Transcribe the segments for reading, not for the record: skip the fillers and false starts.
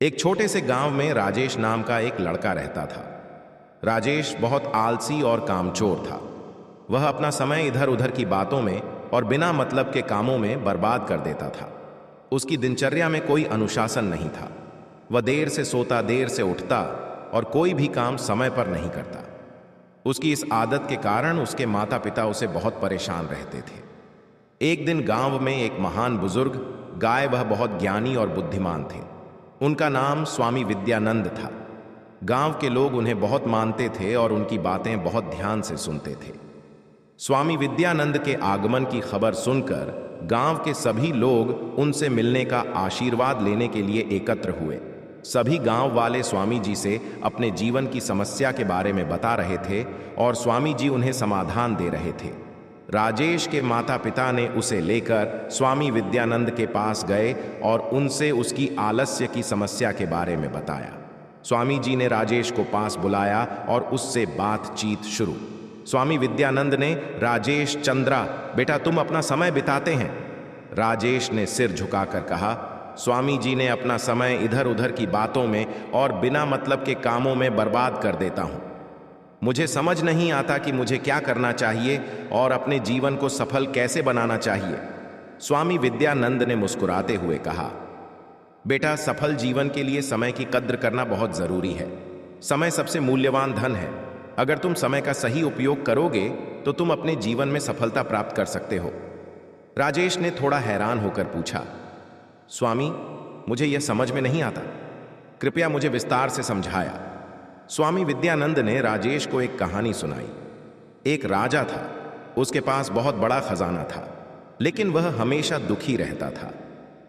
एक छोटे से गांव में राजेश नाम का एक लड़का रहता था। राजेश बहुत आलसी और कामचोर था। वह अपना समय इधर उधर की बातों में और बिना मतलब के कामों में बर्बाद कर देता था। उसकी दिनचर्या में कोई अनुशासन नहीं था। वह देर से सोता, देर से उठता और कोई भी काम समय पर नहीं करता। उसकी इस आदत के कारण उसके माता पिता उसे बहुत परेशान रहते थे। एक दिन गांव में एक महान बुजुर्ग गाय, वह बहुत ज्ञानी और बुद्धिमान थे। उनका नाम स्वामी विद्यानंद था। गांव के लोग उन्हें बहुत मानते थे और उनकी बातें बहुत ध्यान से सुनते थे। स्वामी विद्यानंद के आगमन की खबर सुनकर गांव के सभी लोग उनसे मिलने का आशीर्वाद लेने के लिए एकत्र हुए। सभी गांव वाले स्वामी जी से अपने जीवन की समस्या के बारे में बता रहे थे और स्वामी जी उन्हें समाधान दे रहे थे। राजेश के माता पिता ने उसे लेकर स्वामी विद्यानंद के पास गए और उनसे उसकी आलस्य की समस्या के बारे में बताया। स्वामी जी ने राजेश को पास बुलाया और उससे बातचीत शुरू। स्वामी विद्यानंद ने, राजेश चंद्रा, बेटा तुम अपना समय बिताते हैं? राजेश ने सिर झुकाकर कहा, स्वामी जी ने अपना समय इधर उधर की बातों में और बिना मतलब के कामों में बर्बाद कर देता हूं। मुझे समझ नहीं आता कि मुझे क्या करना चाहिए और अपने जीवन को सफल कैसे बनाना चाहिए। स्वामी विद्यानंद ने मुस्कुराते हुए कहा, बेटा सफल जीवन के लिए समय की कद्र करना बहुत जरूरी है। समय सबसे मूल्यवान धन है। अगर तुम समय का सही उपयोग करोगे तो तुम अपने जीवन में सफलता प्राप्त कर सकते हो। राजेश ने थोड़ा हैरान होकर पूछा, स्वामी मुझे यह समझ में नहीं आता, कृपया मुझे विस्तार से समझाया। स्वामी विद्यानंद ने राजेश को एक कहानी सुनाई। एक राजा था, उसके पास बहुत बड़ा खजाना था, लेकिन वह हमेशा दुखी रहता था।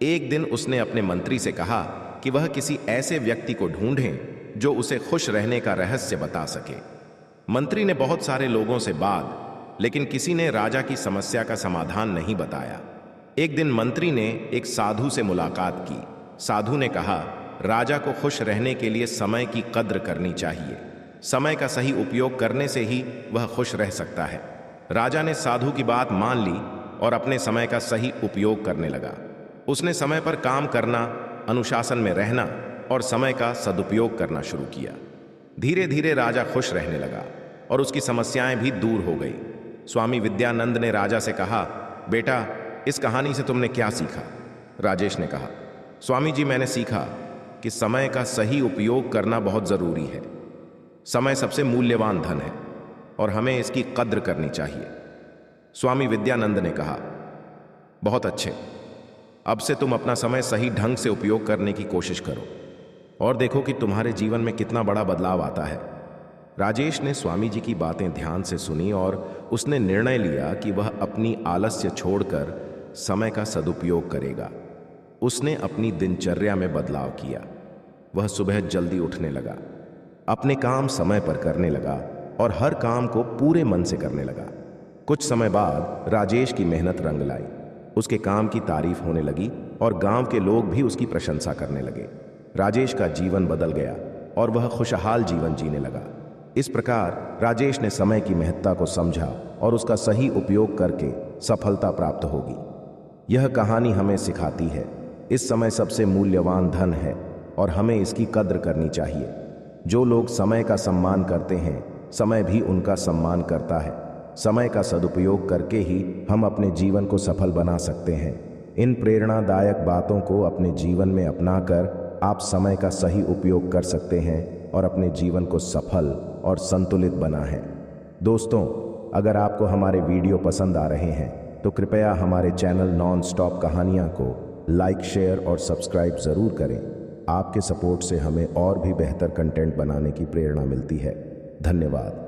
एक दिन उसने अपने मंत्री से कहा कि वह किसी ऐसे व्यक्ति को ढूंढें जो उसे खुश रहने का रहस्य बता सके। मंत्री ने बहुत सारे लोगों से बात, लेकिन किसी ने राजा की समस्या का समाधान नहीं बताया। एक दिन मंत्री ने एक साधु से मुलाकात की। साधु ने कहा, राजा को खुश रहने के लिए समय की कद्र करनी चाहिए। समय का सही उपयोग करने से ही वह खुश रह सकता है। राजा ने साधु की बात मान ली और अपने समय का सही उपयोग करने लगा। उसने समय पर काम करना, अनुशासन में रहना और समय का सदुपयोग करना शुरू किया। धीरे धीरे राजा खुश रहने लगा और उसकी समस्याएं भी दूर हो गई। स्वामी विद्यानंद ने राजा से कहा, बेटा इस कहानी से तुमने क्या सीखा? राजेश ने कहा, स्वामी जी मैंने सीखा कि समय का सही उपयोग करना बहुत जरूरी है। समय सबसे मूल्यवान धन है और हमें इसकी कद्र करनी चाहिए। स्वामी विद्यानंद ने कहा, बहुत अच्छे, अब से तुम अपना समय सही ढंग से उपयोग करने की कोशिश करो और देखो कि तुम्हारे जीवन में कितना बड़ा बदलाव आता है। राजेश ने स्वामी जी की बातें ध्यान से सुनी और उसने निर्णय लिया कि वह अपनी आलस्य छोड़कर समय का सदुपयोग करेगा। उसने अपनी दिनचर्या में बदलाव किया। वह सुबह जल्दी उठने लगा, अपने काम समय पर करने लगा और हर काम को पूरे मन से करने लगा। कुछ समय बाद राजेश की मेहनत रंग लाई। उसके काम की तारीफ होने लगी और गांव के लोग भी उसकी प्रशंसा करने लगे। राजेश का जीवन बदल गया और वह खुशहाल जीवन जीने लगा। इस प्रकार राजेश ने समय की महत्ता को समझा और उसका सही उपयोग करके सफलता प्राप्त होगी। यह कहानी हमें सिखाती है, इस समय सबसे मूल्यवान धन है और हमें इसकी कद्र करनी चाहिए। जो लोग समय का सम्मान करते हैं, समय भी उनका सम्मान करता है। समय का सदुपयोग करके ही हम अपने जीवन को सफल बना सकते हैं। इन प्रेरणादायक बातों को अपने जीवन में अपनाकर आप समय का सही उपयोग कर सकते हैं और अपने जीवन को सफल और संतुलित बना है। दोस्तों, अगर आपको हमारे वीडियो पसंद आ रहे हैं तो कृपया हमारे चैनल नॉन स्टॉप कहानियाँ को लाइक, शेयर और सब्सक्राइब ज़रूर करें। आपके सपोर्ट से हमें और भी बेहतर कंटेंट बनाने की प्रेरणा मिलती है। धन्यवाद।